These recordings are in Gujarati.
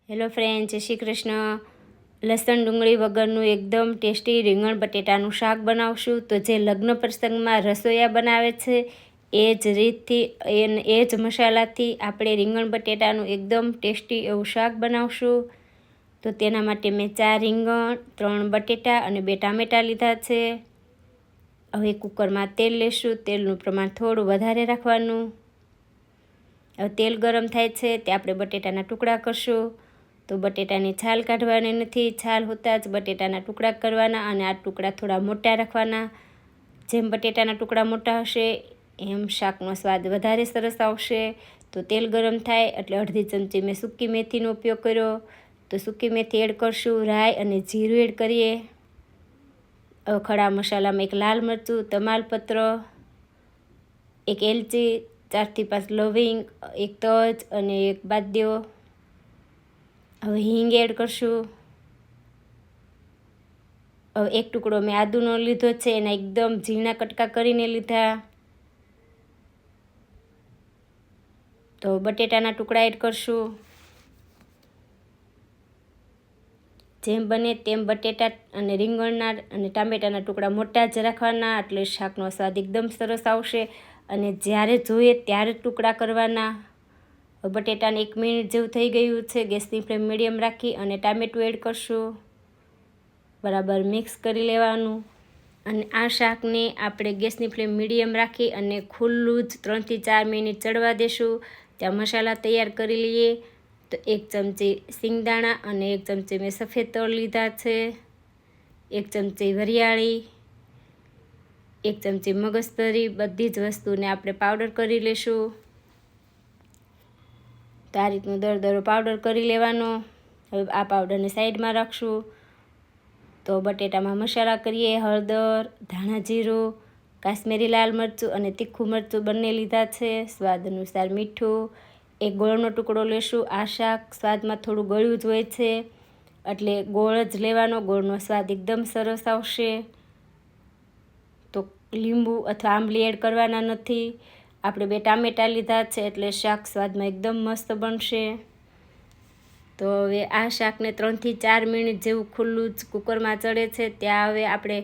હેલો ફ્રેન્ડ, જય શ્રી કૃષ્ણ. લસણ ડુંગળી વગરનું એકદમ ટેસ્ટી રીંગણ બટેટાનું શાક બનાવશું. તો જે લગ્ન પ્રસંગમાં રસોઈયા બનાવે છે એ જ રીતથી એ જ મસાલાથી આપણે રીંગણ બટેટાનું એકદમ ટેસ્ટી એવું શાક બનાવશું. તો તેના માટે મેં 4 રીંગણ, 3 બટેટા અને 2 ટામેટાં લીધા છે. હવે કુકરમાં તેલ લેશું. તેલનું પ્રમાણ થોડું વધારે રાખવાનું. હવે તેલ ગરમ થાય છે તે આપણે બટેટાના ટુકડા કરશું. તો બટેટાની છાલ કાઢવાની નથી, છાલ હોતા જ બટેટાના ટુકડા કરવાના અને આ ટુકડા થોડા મોટા રાખવાના. જેમ બટેટાના ટુકડા મોટા હશે એમ શાકનો સ્વાદ વધારે સરસ આવશે. તો તેલ ગરમ થાય એટલે અડધી ચમચી મેં સૂકી મેથીનો ઉપયોગ કર્યો. તો સૂકી મેથી એડ કરશું, રાઈ અને જીરું એડ કરીએ. ખડા મસાલામાં 1 લાલ મરચું, તમાલપત્ર, 1 એલચી, 4 થી 5 લવિંગ, 1 તજ અને 1 બાદિયો. હવે હિંગ એડ કરશું. હવે 1 ટુકડો મેં આદુનો લીધો છે, એના એકદમ ઝીણા કટકા કરીને લીધા. તો બટેટાના ટુકડા એડ કરશું. જેમ બને તેમ બટેટા અને રીંગણના અને ટામેટાના ટુકડા મોટા જ રાખવાના, એટલે શાકનો સ્વાદ એકદમ સરસ આવશે. અને જ્યારે જોઈએ ત્યારે ટુકડા કરવાના. બટેટાને 1 મિનિટ જેવું થઈ ગયું છે. ગેસની ફ્લેમ મીડિયમ રાખી અને ટામેટું એડ કરશું. બરાબર મિક્સ કરી લેવાનું. અને આ શાકને આપણે ગેસની ફ્લેમ મીડિયમ રાખી અને ખુલ્લું જ 3 થી 4 મિનિટ ચડવા દેશું. ત્યાં મસાલા તૈયાર કરી લઈએ. તો 1 ચમચી સિંગદાણા અને 1 ચમચી મેં સફેદ તલ લીધા છે, 1 ચમચી વરિયાળી, 1 ચમચી મગજતરી. બધી જ વસ્તુને આપણે પાવડર કરી લેશું. તો આ રીતનું દરદરો પાવડર કરી લેવાનો. હવે આ પાવડરને સાઈડમાં રાખશું. તો બટેટામાં મસાલા કરીએ. હળદર, ધાણા જીરું, કાશ્મીરી લાલ મરચું અને તીખું મરચું બંને લીધા છે. સ્વાદ અનુસાર મીઠું. 1 ગોળનો ટુકડો લેશું. આ શાક સ્વાદમાં થોડું ગળ્યું જ હોય છે એટલે ગોળ જ લેવાનો. ગોળનો સ્વાદ એકદમ સરસ આવશે. તો લીંબુ અથવા આંબલી એડ કરવાના નથી. આપણે 2 ટામેટાં લીધા છે એટલે શાક સ્વાદમાં એકદમ મસ્ત બનશે. તો હવે આ શાકને 3 થી 4 મિનિટ જેવું ખુલ્લું જ કુકરમાં ચડે છે ત્યાં હવે આપણે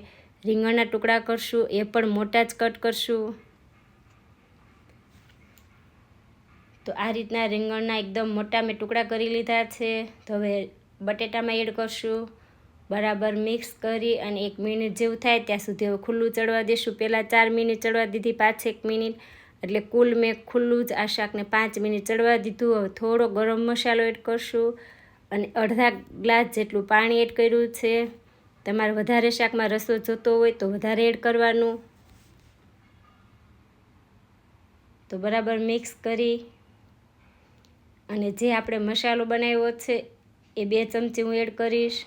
રીંગણના ટુકડા કરશું. એ પણ મોટા જ કટ કરશું. તો આ રીતના રીંગણના એકદમ મોટા મેં ટુકડા કરી લીધા છે. તો હવે બટેટામાં એડ કરશું. બરાબર મિક્સ કરી અને 1 મિનિટ જેવું થાય ત્યાં સુધી હવે ખુલ્લું ચડવા દેશું. પહેલાં 4 મિનિટ ચડવા દીધી, પાછી 1 મિનિટ, એટલે કુલ મેં ખુલ્લું જ આ શાકને 5 મિનિટ ચડવા દીધું. હવે થોડો ગરમ મસાલો એડ કરશું અને અડધા ગ્લાસ જેટલું પાણી એડ કર્યું છે. તમારે વધારે શાકમાં રસો જોતો હોય તો વધારે એડ કરવાનું. તો બરાબર મિક્સ કરી અને જે આપણે મસાલો બનાવ્યો છે એ 2 ચમચી હું એડ કરીશ.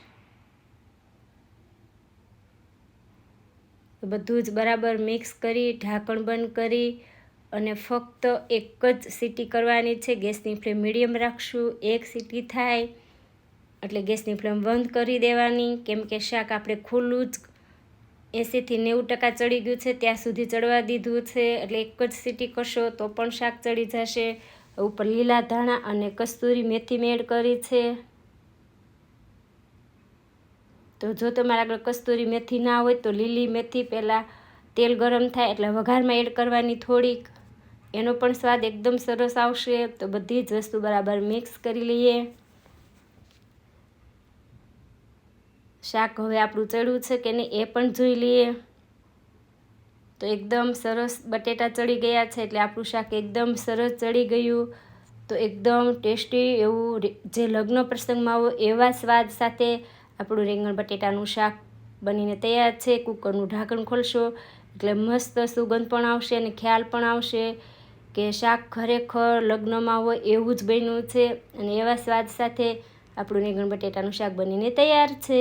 બધું જ બરાબર મિક્સ કરી ઢાંકણ બંધ કરી અને ફક્ત 1 જ સીટી કરવાની છે. ગેસની ફ્લેમ મીડિયમ રાખશું. 1 સીટી થાય એટલે ગેસની ફ્લેમ બંધ કરી દેવાની. કેમ કે શાક આપણે ખુલ્લું જ 80 થી 90% ચડી ગયું છે ત્યાં સુધી ચડવા દીધું છે. એટલે 1 જ સીટી કરશો તો પણ શાક ચડી જશે. ઉપર લીલા ધાણા અને કસ્તુરી મેથી મેં એડ કરી છે. તો જો તમારા આગળ કસ્તુરી મેથી ના હોય તો લીલી મેથી પહેલાં તેલ ગરમ થાય એટલે વઘારમાં એડ કરવાની થોડીક. એનો પણ સ્વાદ એકદમ સરસ આવશે. તો બધી જ વસ્તુ બરાબર મિક્સ કરી લઈએ. શાક હવે આપણું ચડ્યું છે કે નહીં એ પણ જોઈ લઈએ. તો એકદમ સરસ બટેટા ચડી ગયા છે એટલે આપણું શાક એકદમ સરસ ચડી ગયું. તો એકદમ ટેસ્ટી એવું જે લગ્ન પ્રસંગમાં હોય એવા સ્વાદ સાથે આપણું રીંગણ બટેટાનું શાક બનીને તૈયાર છે. કુકરનું ઢાંકણ ખોલશો એટલે મસ્ત સુગંધ પણ આવશે અને ખ્યાલ પણ આવશે કે શાક ખરેખર લગ્નમાં હોય એવું જ બન્યું છે. અને એવા સ્વાદ સાથે આપણું રીંગણ બટેટાનું શાક બનીને તૈયાર છે.